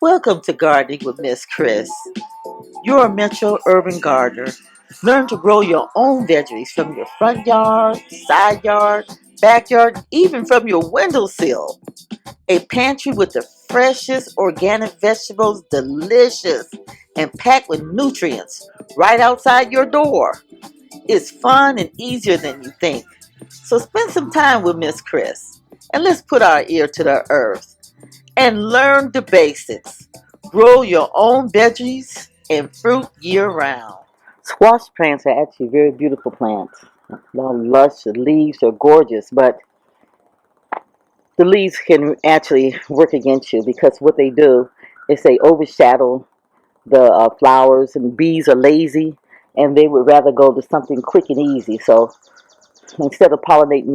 Welcome to Gardening with Miss Chris. You're a metro urban gardener. Learn to grow your own veggies from your front yard, side yard, backyard, even from your windowsill. A pantry with the freshest organic vegetables, delicious and packed with nutrients right outside your door. It's fun and easier than you think. So spend some time with Miss Chris and let's put our ear to the earth and learn the basics. Grow your own veggies and fruit year round. Squash plants are actually very beautiful plants. They're lush, the leaves are gorgeous, but the leaves can actually work against you because what they do is they overshadow the flowers, and bees are lazy and they would rather go to something quick and easy. So instead of pollinating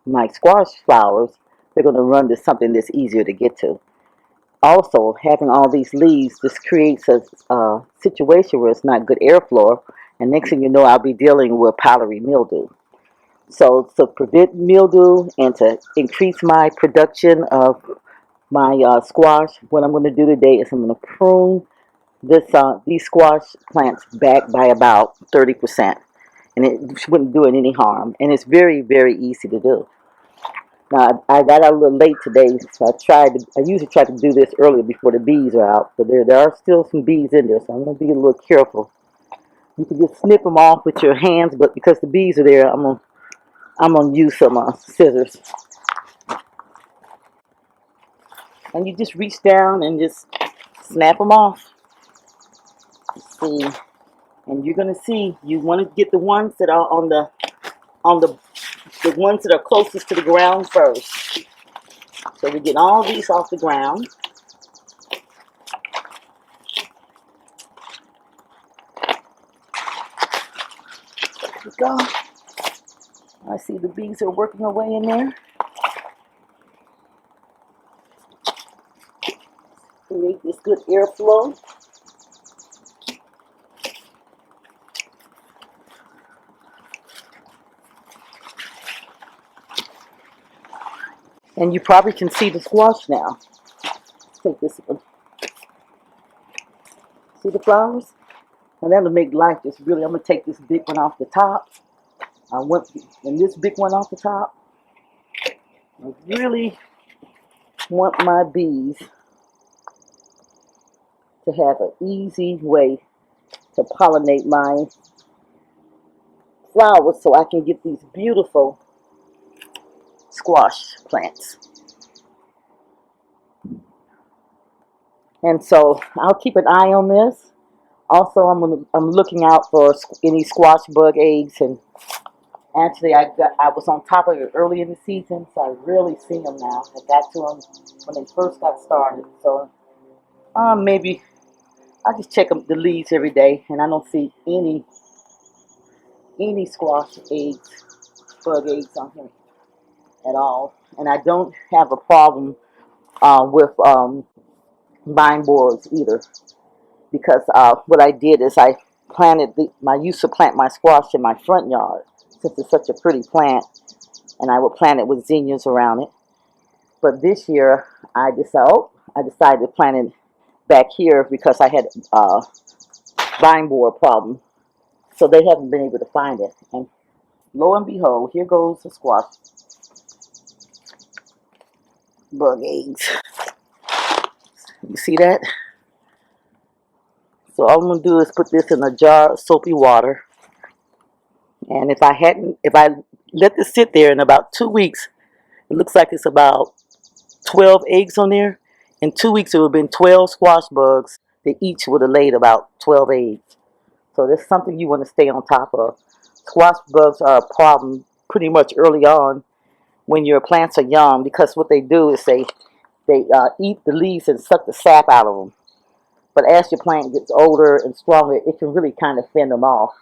my squash flowers, they're going to run to something that's easier to get to. Also, having all these leaves, this creates a situation where it's not good airflow, and next thing you know, I'll be dealing with powdery mildew. So to prevent mildew and to increase my production of my squash, what I'm going to do today is I'm going to prune these squash plants back by about 30%, and it wouldn't do it any harm. And it's very, very easy to do. Now, I got out a little late today, so I usually try to do this earlier before the bees are out, but there are still some bees in there, so I'm going to be a little careful. You can just snip them off with your hands, but because the bees are there, I'm gonna use some scissors. And you just reach down and just snap them off. See, and you're gonna see, you want to get the ones that are the ones that are closest to the ground first. So we get all these off the ground. There we go. I see the bees are working their way in there. Create this good airflow. And you probably can see the squash now. Take this one. See the flowers? And that'll make life just really, I'm going to take this big one off the top. And this big one off the top. I really want my bees to have an easy way to pollinate my flowers so I can get these beautiful squash plants. And so I'll keep an eye on this. Also, I'm looking out for any squash bug eggs, and actually I was on top of it early in the season, so I really see them now. I got to them when they first got started. So maybe I just check the leaves every day, and I don't see any squash eggs, bug eggs on here at all. And I don't have a problem with vine borers either, because what I did is I used to plant my squash in my front yard since it's such a pretty plant, and I would plant it with zinnias around it. But this year I decided to plant it back here because I had a vine borer problem, so they haven't been able to find it. And lo and behold, here goes the squash bug eggs. You see that? So all I'm going to do is put this in a jar of soapy water. And if I let this sit there in about 2 weeks, it looks like it's about 12 eggs on there. In 2 weeks, it would have been 12 squash bugs that each would have laid about 12 eggs. So that's something you want to stay on top of. Squash bugs are a problem pretty much early on when your plants are young, because what they do is they eat the leaves and suck the sap out of them. But as your plant gets older and stronger, it can really kind of fend them off.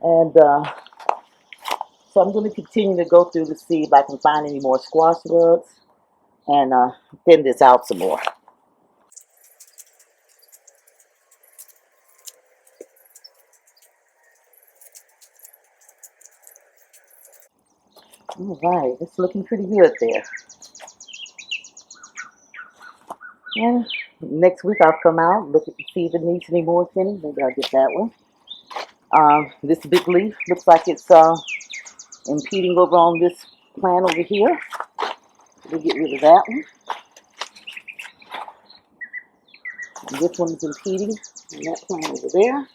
And so I'm going to continue to go through to see if I can find any more squash bugs and thin this out some more. All right, it's looking pretty good there. And Next week I'll come out, look at see if it needs any more thinning. Maybe I'll get that one. This big leaf looks like it's impeding over on this plant over here. We'll get rid of that one. And this one's impeding on that plant over there.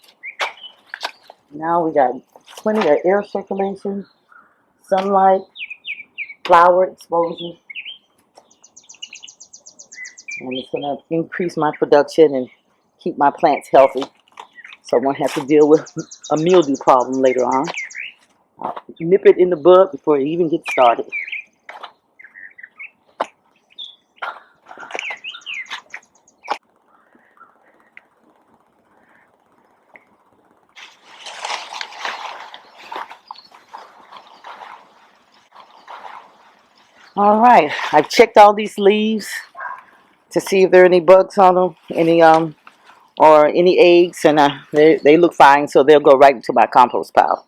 Now we got plenty of air circulation, sunlight, flower exposure, and it's going to increase my production and keep my plants healthy, so I won't have to deal with a mildew problem later on. I'll nip it in the bud before it even gets started. All right, I've checked all these leaves to see if there are any bugs on them, any or any eggs, and they look fine, so they'll go right into my compost pile.